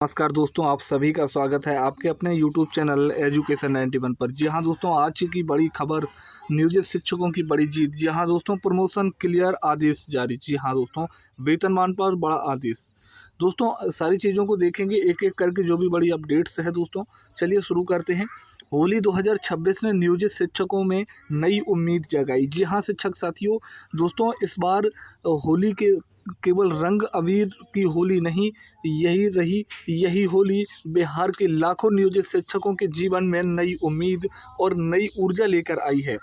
नमस्कार दोस्तों, आप सभी का स्वागत है आपके अपने यूट्यूब चैनल एजुकेशन 91 पर। जी हाँ दोस्तों, आज की बड़ी खबर, नियोजित शिक्षकों की बड़ी जीत। जी हाँ दोस्तों, प्रमोशन क्लियर, आदेश जारी। जी हाँ दोस्तों, वेतनमान पर बड़ा आदेश। दोस्तों सारी चीज़ों को देखेंगे एक एक करके, जो भी बड़ी अपडेट्स है दोस्तों। चलिए शुरू करते हैं। होली 2026 ने नियोजित शिक्षकों में नई उम्मीद जगाई। जी हाँ शिक्षक साथियों, दोस्तों इस बार होली के केवल रंग अबीर की होली नहीं, यही होली बिहार के लाखों नियोजित शिक्षकों के जीवन में नई उम्मीद और नई ऊर्जा लेकर आई है।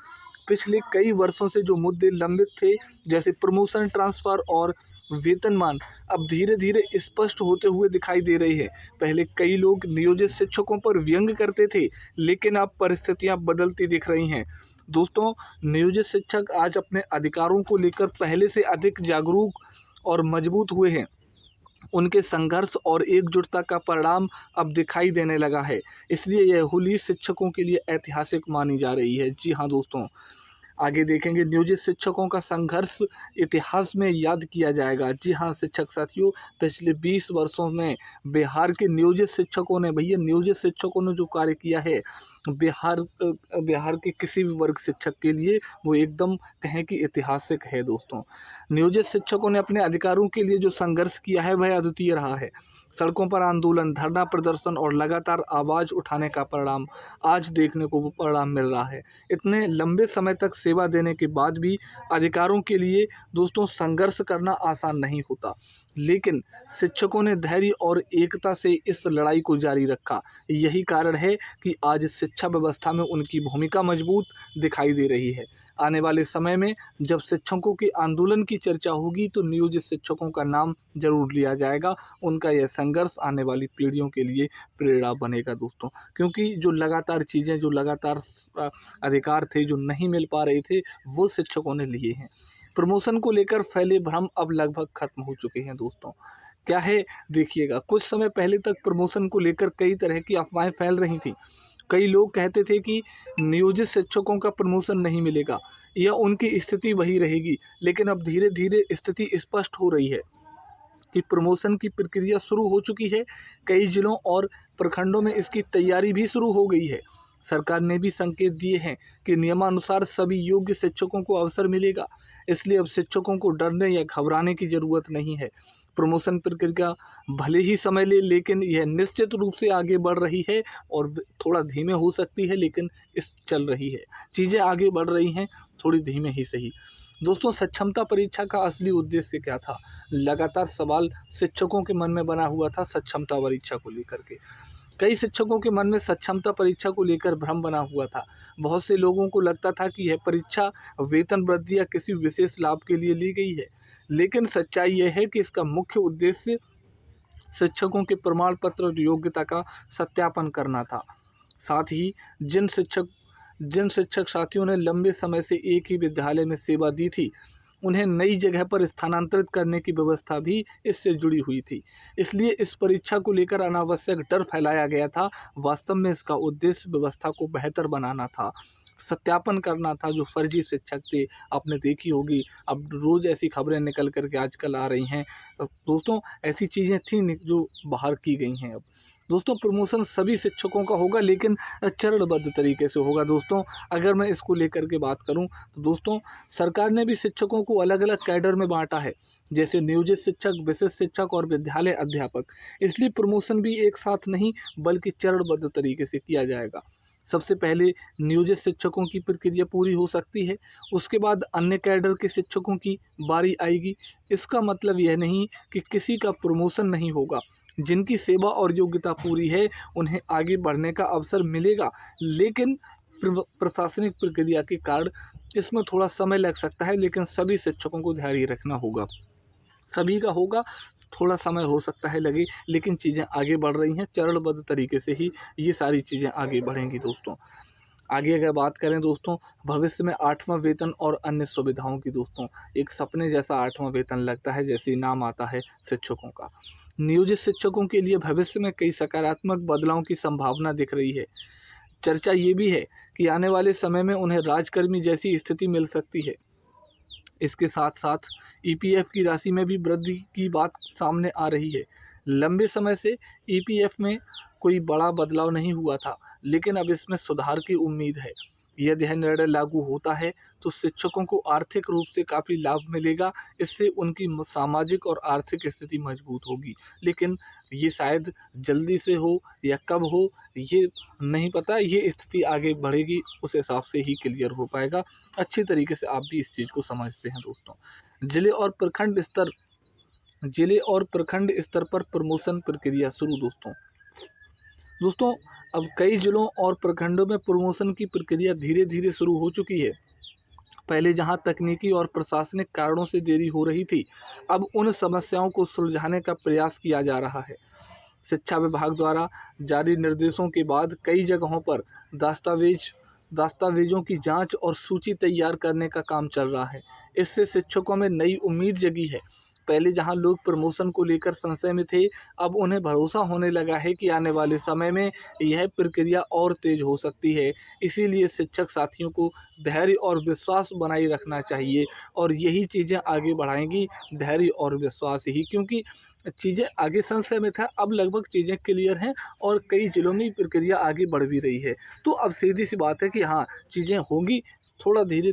पिछले कई वर्षों से जो मुद्दे लंबित थे, जैसे प्रमोशन, ट्रांसफ़र और वेतनमान, अब धीरे धीरे स्पष्ट होते हुए दिखाई दे रहे हैं। पहले कई लोग नियोजित शिक्षकों पर व्यंग करते थे, लेकिन अब परिस्थितियां बदलती दिख रही हैं। दोस्तों, नियोजित शिक्षक आज अपने अधिकारों को लेकर पहले से अधिक जागरूक और मजबूत हुए हैं। उनके संघर्ष और एकजुटता का परिणाम अब दिखाई देने लगा है। इसलिए यह होली शिक्षकों के लिए ऐतिहासिक मानी जा रही है। जी हाँ दोस्तों, आगे देखेंगे, नियोजित शिक्षकों का संघर्ष इतिहास में याद किया जाएगा। जी हाँ शिक्षक साथियों, पिछले 20 वर्षों में बिहार के नियोजित शिक्षकों ने, नियोजित शिक्षकों ने जो कार्य किया है बिहार के किसी भी वर्ग शिक्षक के लिए, वो एकदम कहें कि ऐतिहासिक है। दोस्तों, नियोजित शिक्षकों ने अपने अधिकारों के लिए जो संघर्ष किया है वह अद्वितीय रहा है। सड़कों पर आंदोलन, धरना प्रदर्शन और लगातार आवाज़ उठाने का परिणाम आज देखने को वो परिणाम मिल रहा है। इतने लंबे समय तक सेवा देने के बाद भी अधिकारों के लिए दोस्तों संघर्ष करना आसान नहीं होता, लेकिन शिक्षकों ने धैर्य और एकता से इस लड़ाई को जारी रखा। यही कारण है कि आज शिक्षा व्यवस्था में उनकी भूमिका मजबूत दिखाई दे रही है। आने वाले समय में जब शिक्षकों के आंदोलन की चर्चा होगी, तो नियोजित शिक्षकों का नाम जरूर लिया जाएगा। उनका यह संघर्ष आने वाली पीढ़ियों के लिए प्रेरणा बनेगा दोस्तों, क्योंकि जो लगातार चीज़ें, जो लगातार अधिकार थे जो नहीं मिल पा रहे थे, वो शिक्षकों ने लिए हैं। प्रमोशन को लेकर फैले भ्रम अब लगभग खत्म हो चुके हैं दोस्तों। क्या है देखिएगा, कुछ समय पहले तक प्रमोशन को लेकर कई तरह की अफवाहें फैल रही थी। कई लोग कहते थे कि नियोजित शिक्षकों का प्रमोशन नहीं मिलेगा या उनकी स्थिति वही रहेगी, लेकिन अब धीरे धीरे स्थिति स्पष्ट हो रही है कि प्रमोशन की प्रक्रिया शुरू हो चुकी है। कई जिलों और प्रखंडों में इसकी तैयारी भी शुरू हो गई है। सरकार ने भी संकेत दिए हैं कि नियमानुसार सभी योग्य शिक्षकों को अवसर मिलेगा। इसलिए अब शिक्षकों को डरने या घबराने की ज़रूरत नहीं है। प्रमोशन प्रक्रिया भले ही समय ले, लेकिन यह निश्चित रूप से आगे बढ़ रही है, और थोड़ा धीमे हो सकती है, लेकिन चल रही है। चीज़ें आगे बढ़ रही हैं, थोड़ी धीमे ही सही। दोस्तों, सक्षमता परीक्षा का असली उद्देश्य क्या था? लगातार सवाल शिक्षकों के मन में बना हुआ था सक्षमता परीक्षा को लेकर के। कई शिक्षकों के मन में सक्षमता परीक्षा को लेकर भ्रम बना हुआ था। बहुत से लोगों को लगता था कि यह परीक्षा वेतन वृद्धि या किसी विशेष लाभ के लिए ली गई है, लेकिन सच्चाई यह है कि इसका मुख्य उद्देश्य शिक्षकों के प्रमाण पत्र और योग्यता का सत्यापन करना था। साथ ही जिन शिक्षक साथियों ने लंबे समय से एक ही विद्यालय में सेवा दी थी, उन्हें नई जगह पर स्थानांतरित करने की व्यवस्था भी इससे जुड़ी हुई थी। इसलिए इस परीक्षा को लेकर अनावश्यक डर फैलाया गया था। वास्तव में इसका उद्देश्य व्यवस्था को बेहतर बनाना था, सत्यापन करना था। जो फर्जी शिक्षक थे, आपने देखी होगी, अब रोज़ ऐसी खबरें निकल कर के आजकल आ रही हैं। दोस्तों, ऐसी चीज़ें थी जो बाहर की गई हैं अब। दोस्तों, प्रमोशन सभी शिक्षकों का होगा, लेकिन चरणबद्ध तरीके से होगा। दोस्तों, अगर मैं इसको लेकर के बात करूं, तो दोस्तों सरकार ने भी शिक्षकों को अलग अलग कैडर में बांटा है, जैसे नियोजित शिक्षक, विशिष्ट शिक्षक और विद्यालय अध्यापक। इसलिए प्रमोशन भी एक साथ नहीं, बल्कि चरणबद्ध तरीके से किया जाएगा। सबसे पहले नियोजित शिक्षकों की प्रक्रिया पूरी हो सकती है, उसके बाद अन्य कैडर के शिक्षकों की बारी आएगी। इसका मतलब यह नहीं कि किसी का प्रमोशन नहीं होगा। जिनकी सेवा और योग्यता पूरी है, उन्हें आगे बढ़ने का अवसर मिलेगा, लेकिन प्रशासनिक प्रक्रिया के कारण इसमें थोड़ा समय लग सकता है। लेकिन सभी शिक्षकों को धैर्य रखना होगा, सभी का होगा। थोड़ा समय हो सकता है लगे, लेकिन चीज़ें आगे बढ़ रही हैं। चरणबद्ध तरीके से ही ये सारी चीज़ें आगे बढ़ेंगी। दोस्तों, आगे अगर बात करें दोस्तों, भविष्य में 8वां वेतन और अन्य सुविधाओं की, दोस्तों एक सपने जैसा 8वां वेतन लगता है, जैसे नाम आता है शिक्षकों का। नियोजित शिक्षकों के लिए भविष्य में कई सकारात्मक बदलावों की संभावना दिख रही है। चर्चा ये भी है कि आने वाले समय में उन्हें राजकर्मी जैसी स्थिति मिल सकती है। इसके साथ साथ ईपीएफ की राशि में भी वृद्धि की बात सामने आ रही है। लंबे समय से ईपीएफ में कोई बड़ा बदलाव नहीं हुआ था, लेकिन अब इसमें सुधार की उम्मीद है। यदि यह निर्णय लागू होता है तो शिक्षकों को आर्थिक रूप से काफ़ी लाभ मिलेगा। इससे उनकी सामाजिक और आर्थिक स्थिति मजबूत होगी। लेकिन ये शायद जल्दी से हो या कब हो, ये नहीं पता। ये स्थिति आगे बढ़ेगी, उस हिसाब से ही क्लियर हो पाएगा। अच्छी तरीके से आप भी इस चीज़ को समझते हैं दोस्तों। जिले और प्रखंड स्तर पर प्रमोशन प्रक्रिया शुरू दोस्तों। अब कई जिलों और प्रखंडों में प्रमोशन की प्रक्रिया धीरे धीरे शुरू हो चुकी है। पहले जहां तकनीकी और प्रशासनिक कारणों से देरी हो रही थी, अब उन समस्याओं को सुलझाने का प्रयास किया जा रहा है। शिक्षा विभाग द्वारा जारी निर्देशों के बाद कई जगहों पर दस्तावेजों की जांच और सूची तैयार करने का काम चल रहा है। इससे शिक्षकों में नई उम्मीद जगी है। पहले जहां लोग प्रमोशन को लेकर संशय में थे, अब उन्हें भरोसा होने लगा है कि आने वाले समय में यह प्रक्रिया और तेज हो सकती है। इसीलिए शिक्षक साथियों को धैर्य और विश्वास बनाए रखना चाहिए, और यही चीज़ें आगे बढ़ाएंगी, धैर्य और विश्वास ही। क्योंकि चीज़ें आगे संशय में था, अब लगभग चीज़ें क्लियर हैं और कई जिलों में प्रक्रिया आगे बढ़ भी रही है। तो अब सीधी सी बात है कि हाँ, चीज़ें होंगी, थोड़ा धीरे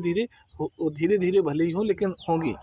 धीरे भले ही हो, लेकिन होंगी।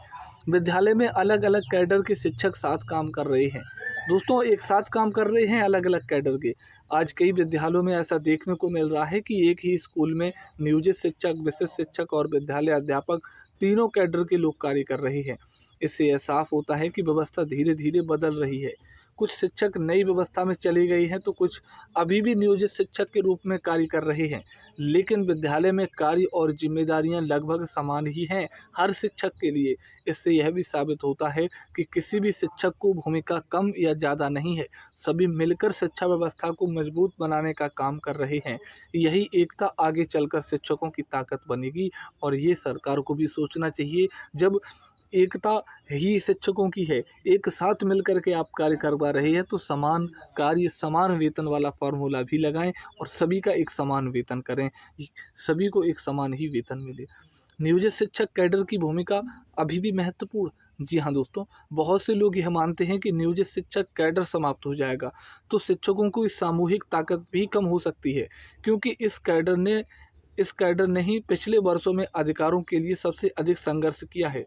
विद्यालय में अलग अलग कैडर के शिक्षक साथ काम कर रहे हैं दोस्तों, एक साथ काम कर रहे हैं अलग अलग कैडर के। आज कई विद्यालयों में ऐसा देखने को मिल रहा है कि एक ही स्कूल में नियोजित शिक्षक, विशिष्ट शिक्षक और विद्यालय अध्यापक, तीनों कैडर के लोग कार्य कर रहे हैं। इससे यह साफ होता है कि व्यवस्था धीरे धीरे बदल रही है। कुछ शिक्षक नई व्यवस्था में चले गए हैं, तो कुछ अभी भी नियोजित शिक्षक के रूप में कार्य कर रहे हैं। लेकिन विद्यालय में कार्य और जिम्मेदारियां लगभग समान ही हैं हर शिक्षक के लिए। इससे यह भी साबित होता है कि किसी भी शिक्षक को भूमिका कम या ज़्यादा नहीं है। सभी मिलकर शिक्षा व्यवस्था को मजबूत बनाने का काम कर रहे हैं। यही एकता आगे चलकर शिक्षकों की ताकत बनेगी, और ये सरकार को भी सोचना चाहिए। जब एकता ही शिक्षकों की है, एक साथ मिलकर के आप कार्य करवा रहे हैं, तो समान कार्य समान वेतन वाला फार्मूला भी लगाएं और सभी का एक समान वेतन करें, सभी को एक समान ही वेतन मिले। नियोजित शिक्षक कैडर की भूमिका अभी भी महत्वपूर्ण। जी हाँ दोस्तों, बहुत से लोग यह मानते हैं कि नियोजित शिक्षक कैडर समाप्त हो जाएगा तो शिक्षकों को इस सामूहिक ताकत भी कम हो सकती है, क्योंकि इस कैडर ने ही पिछले वर्षों में अधिकारों के लिए सबसे अधिक संघर्ष किया है।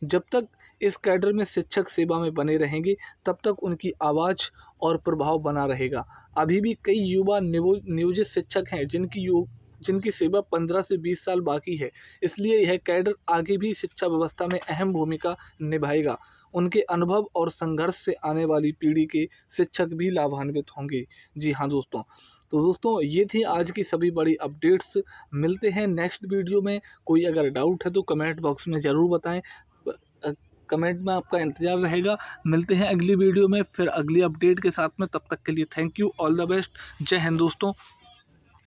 जब तक इस कैडर में शिक्षक सेवा में बने रहेंगे, तब तक उनकी आवाज़ और प्रभाव बना रहेगा। अभी भी कई युवा नियोजित शिक्षक हैं जिनकी सेवा 15 से 20 साल बाकी है। इसलिए यह कैडर आगे भी शिक्षा व्यवस्था में अहम भूमिका निभाएगा। उनके अनुभव और संघर्ष से आने वाली पीढ़ी के शिक्षक भी लाभान्वित होंगे। जी हाँ दोस्तों, तो दोस्तों ये थी आज की सभी बड़ी अपडेट्स। मिलते हैं नेक्स्ट वीडियो में। कोई अगर डाउट है तो कमेंट बॉक्स में ज़रूर बताएं। कमेंट में आपका इंतज़ार रहेगा। मिलते हैं अगली वीडियो में फिर अगली अपडेट के साथ में। तब तक के लिए thank you, all the best, जय हिंद दोस्तों।